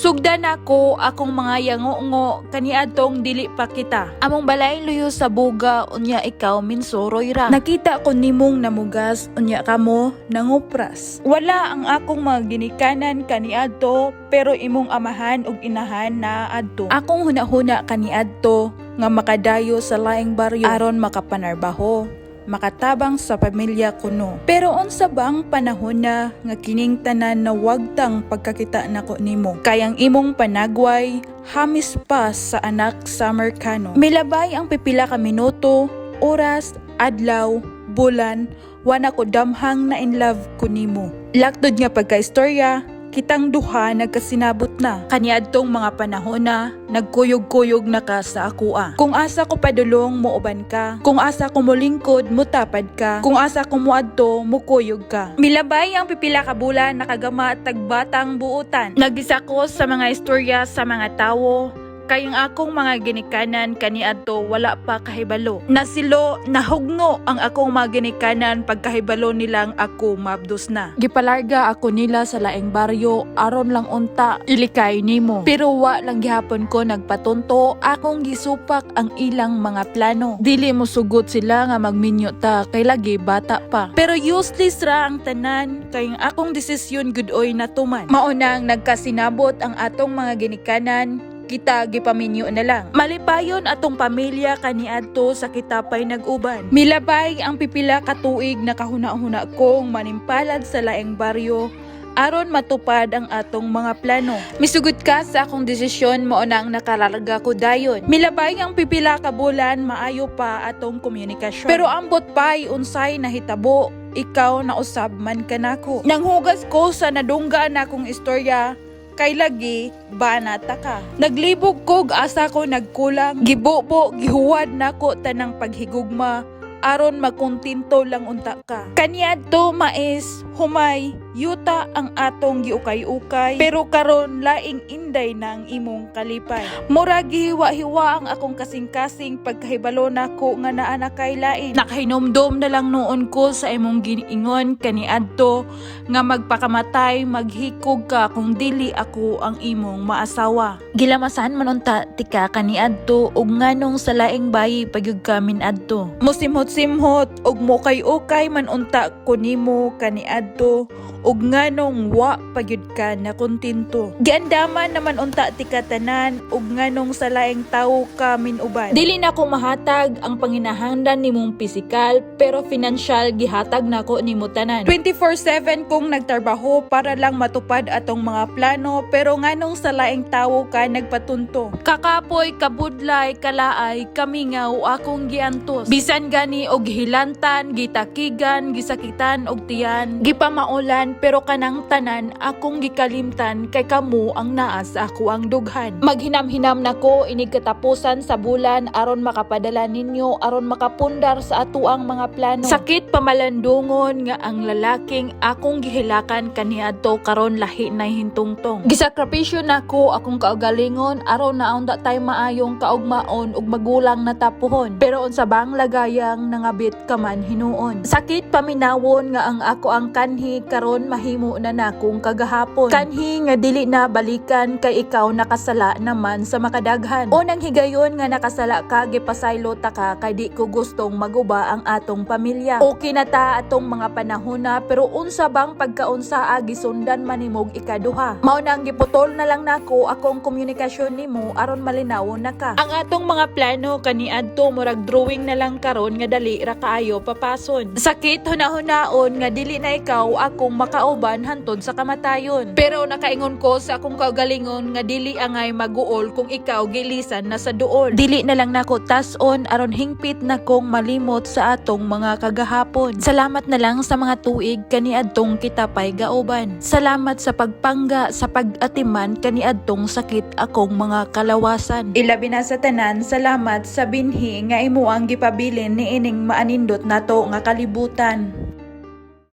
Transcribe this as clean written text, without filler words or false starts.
Sugdan ako akong mga yango-ngo kaniadtong dili pa kita. Among balay luyo sa buga unya ikaw minsuroy ra. Nakita ko nimong namugas unya kamo nangupras. Wala ang akong mga ginikanan kaniadto pero imong amahan ug inahan na adto. Akong hunahuna kaniadto nga makadayo sa laing baryo aron makapanarbaho, makatabang sa pamilya kuno. Pero unsa bang panahon na nga kining tanan na wagtang pagkakita nako nimo? Kayang imong panagway hamis pa sa anak sa Amerikano. Milabay ang pipila ka minuto, oras, adlaw, bulan, wana ko damhang na in love ko nimo. Laktod nga pagkaistorya, kitang duha nagkasinabot na. Kaniadtong mga panahon na nagkuyog-kuyog na ka sa akua. Kung asa ko padulong muuban ka, kung asa ko molingkod mutapad ka, kung asa ko muadto mukuyog ka. Milabay ang pipila ka bulan nakagama tagbatang buutan. Nagisa ko sa mga istorya sa mga tawo. Kayong akong mga ginikanan kaniadto wala pa kahibalo. Nasilo, nahugno ang akong mga ginikanan pagkahibalo nilang ako mabdos na. Gipalarga ako nila sa laing baryo aron lang unta ilikay nimo. Pero wa lang gihapon ko nagpatunto akong gisupak ang ilang mga plano. Dili mo sugot sila nga magminyo ta kay lagi bata pa. Pero useless ra ang tanan kayong akong desisyon gudoy na tuman. Maunang nagkasinabot ang atong mga ginikanan. Kita gipaminyo na lang. Malipayon atong pamilya kaniadto sa kitapay nag-uban. Milabay ang pipila ka tuig na kahuna-huna kong manimpalad sa laing baryo aron matupad ang atong mga plano. Misugod ka sa akong desisyon mao na ang nakalarga ko dayon. Milabay ang pipila ka bulan maayo pa atong komunikasyon. Pero ambot pay unsay nahitabo ikaw na usab man kanako. Nanghugas ko sa nadungga na akong istorya kay lagi banata ka. Naglibog kog asa ko nagkulang. Gibobo gihuwad nako tanang paghigugma aron makontinto lang unta ka. Kaniadto mais humay yuta ang atong giukay-ukay pero karon laing inday na ang imong kalipay. Murag hiwa-hiwa ang akong kasing-kasing pagkahibalo nako nga naa na kay lain. Nakahinomdom na lang noon ko sa imong giningon kaniadto nga magpakamatay maghikog ka kung dili ako ang imong maasawa. Gilamasan man unta tika kaniadto ug nganong sa laing bayi pagyud ka minadto. Musimhot ug mukay-ukay man unta ko nimo kaniadto ug nganong wa pagyud ka na kontinto. Giandaman naman unta ti katanan ug nganong sa laing tawo ka minuban. Dili na ko mahatag ang panginahanglan nimong pisikal pero financial gihatag nako nimo tanan. 24/7 kong nagtrabaho para lang matupad atong mga plano pero nganong sa laing tawo ka nagpatunto. Kakapoy, kabudlay, kalaay, kamingaw akong giantos. Bisan gani og hilantan, gitakigan, gisakitan og tiyan, gipamaulan pero kanang tanan akong gikalimtan kay kamo ang naa sa ako ang dughan. Maghinam-hinam nako inig katapusan sa bulan aron makapadala ninyo aron makapundar sa ato ang mga plano. Sakit pamalandungon nga ang lalaking akong gihilakan kaniadto karon lahi na hintungtong. Gisakripisyo nako akong kaugalingon aron naunda tay maayong kaugmaon ug magulang na tapuhon. Pero unsa bang lagayang nangabit ka man hinuon. Sakit paminawon nga ang ako ang kanhi karon mahimo na nakong kagahapon. Kanhi nga dili na balikan kay ikaw nakasala naman sa makadaghan. Unang higayon nga nakasala ka gipasaylo ta ka kay di ko gustong maguba ang atong pamilya. Okay na ta atong mga panahon na pero unsa bang pagkaunsa gisundan manimog ikaduha. Mao nang giputol na lang nako akong komunikasyon nimo aron malinawon na ka. Ang atong mga plano kaniadto murag drawing na lang karon nga dali ra kaayo papason. Sakit hunahunahon nga dili na ikaw akong makauban hantod sa kamatayon. Pero nakaingon ko sa akong kaugalingon nga dili angay maguol kung ikaw gilisan na sa duol. Dili na lang nako tas-on aron hingpit na kong malimot sa atong mga kagahapon. Salamat na lang sa mga tuig kaniadtong kitapay gaoban. Salamat sa pagpangga sa pag-atiman kaniadtong sakit akong mga kalawasan. Ilabi na sa tanan, salamat sa binhi nga imo ang gipabilin ni ining maanindot nato nga kalibutan.